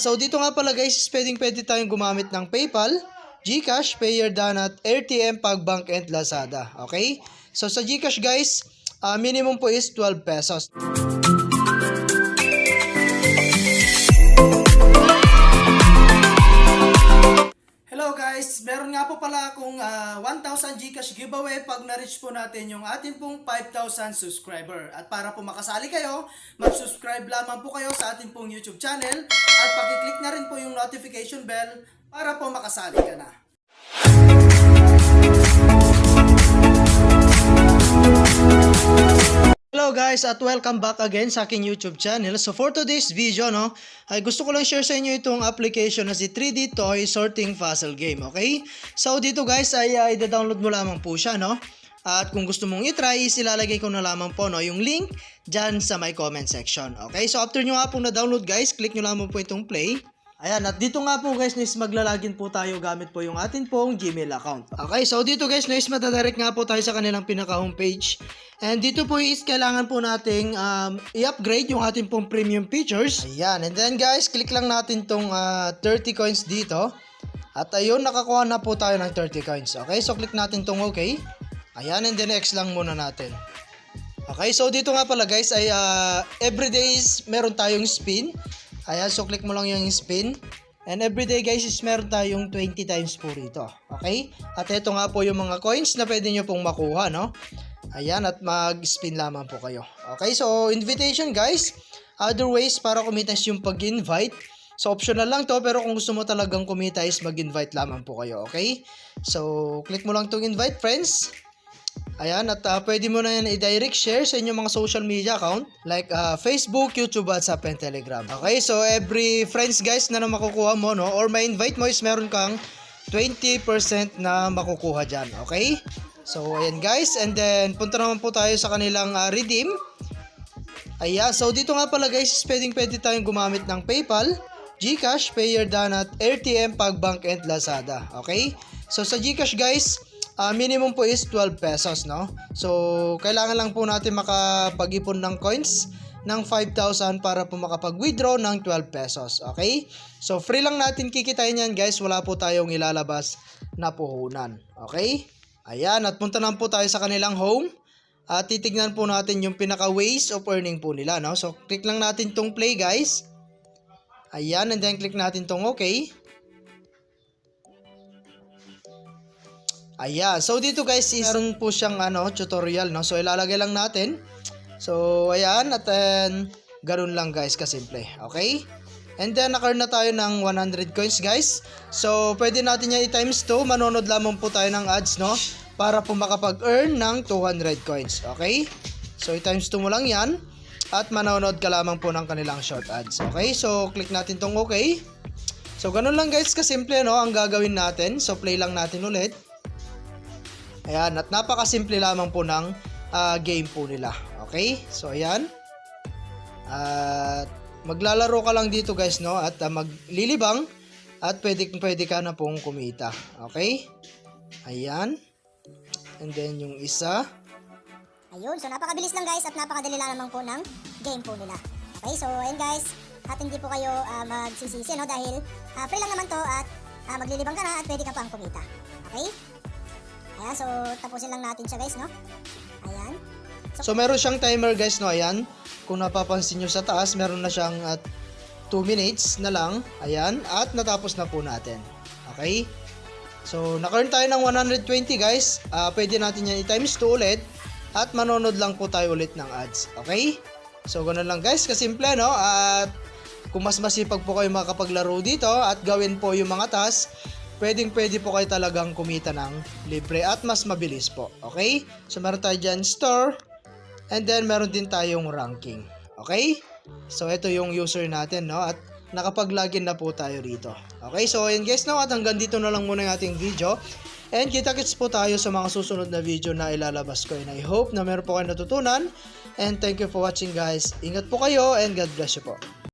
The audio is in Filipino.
So dito nga pala guys, pwede tayong gumamit ng PayPal, GCash, PayerDan at RTM, Pagbank and Lazada. Okay? So sa GCash guys, minimum po is 12 pesos. Hello guys, meron nga po pala akong 1,000 GCash giveaway pag na-reach po natin yung ating pong 5,000 subscriber. At para po makasali kayo, mag-subscribe lamang po kayo sa ating pong YouTube channel at pakiclick na rin po yung notification bell para po makasali ka na. Hello guys at welcome back again sa aking YouTube channel. So for today's video ay gusto ko lang share sa inyo itong application na si 3D Toy Sorting Puzzle Game, okay? So dito guys ay i-download mo lamang po siya At kung gusto mong i-try, ilalagay ko na lamang po yung link dyan sa my comment section, okay? So after nyo nga po na-download guys, click nyo lamang po itong play. Ayan, at dito nga po guys, maglalagin po tayo gamit po yung atin pong Gmail account. Okay, so dito guys, matadirect nga po tayo sa kanilang pinaka-homepage. And dito po is kailangan po nating i-upgrade yung ating pong premium features. Ayan, and then guys, click lang natin tong 30 coins dito. At ayun, nakakuha na po tayo ng 30 coins. Okay, so click natin tong okay. Ayan, and then next lang muna natin. Okay, so dito nga pala guys, ay everyday is meron tayong spin. Ayan, so click mo lang yung spin. And everyday guys is meron tayong 20 times po rito. Okay? At ito nga po yung mga coins na pwede nyo pong makuha, Ayan, at mag-spin lamang po kayo. Okay, so invitation guys. Other ways para kumita is yung pag-invite. So optional lang to, pero kung gusto mo talagang kumita is mag-invite lamang po kayo. Okay? So click mo lang tong invite friends. Ayan, at pwede mo na yan i-direct share sa inyong mga social media account like Facebook, YouTube, WhatsApp, and Telegram. Okay, so every friends guys na makukuha mo or may invite mo is meron kang 20% na makukuha dyan. Okay, so ayan guys, and then punta naman po tayo sa kanilang redeem. Ayan, so dito nga pala guys, pwede tayong gumamit ng PayPal, GCash, PayerDan at RTM, Pagbank and Lazada. Okay, so sa GCash guys, minimum po is 12 pesos, So, kailangan lang po natin makapag-ipon ng coins ng 5,000 para po makapag-withdraw ng 12 pesos, okay? So, free lang natin kikitain yan, guys. Wala po tayong ilalabas na puhunan, okay? Ayan, at punta na po tayo sa kanilang home. At titignan po natin yung pinaka-ways of earning po nila, So, click lang natin tong play, guys. Ayan, and then click natin tong okay. Ayan, so dito guys is meron po siyang tutorial, So ilalagay lang natin. So ayan, at then ganun lang guys kasimple, okay? And then naka-earn na tayo ng 100 coins guys. So pwede natin yan i-times 2, manonood lamang po tayo ng ads, para po makapag-earn ng 200 coins, okay? So i-times 2 mo lang yan at manonood ka lamang po ng kanilang short ads, okay? So click natin tong okay. So ganun lang guys kasimple, ang gagawin natin. So play lang natin ulit. Ayan, at napakasimple lamang po ng game po nila. Okay? So, ayan. At maglalaro ka lang dito guys, At maglilibang. At pwede ka na pong kumita. Okay? Ayan. And then, yung isa. Ayun. So, napakabilis lang guys. At napakadali lang naman po ng game po nila. Okay? So, ayan guys. At hindi po kayo magsisisi, Dahil free lang naman to. At maglilibang ka na at pwede ka pang kumita. Okay? Ayan, so tapusin lang natin siya guys, Ayan. So meron siyang timer guys, Ayan. Kung napapansin nyo sa taas, meron na siyang 2 minutes na lang. Ayan. At natapos na po natin. Okay? So naka-earn tayo ng 120 guys. Pwede natin yan i-times 2 ulit. At manonood lang po tayo ulit ng ads. Okay? So ganun lang guys, kasimple, At kung mas masipag po kayo makapaglaro dito at gawin po yung mga tasks, pwede po kayo talagang kumita ng libre at mas mabilis po. Okay? So, meron tayo dyan store. And then, meron din tayong ranking. Okay? So, ito yung user natin, At nakapag-login na po tayo rito. Okay? So, ayan guys, At hanggang dito na lang muna yung ating video. And kita-kits po tayo sa mga susunod na video na ilalabas ko. And I hope na meron po kayo natutunan. And thank you for watching guys. Ingat po kayo and God bless you po.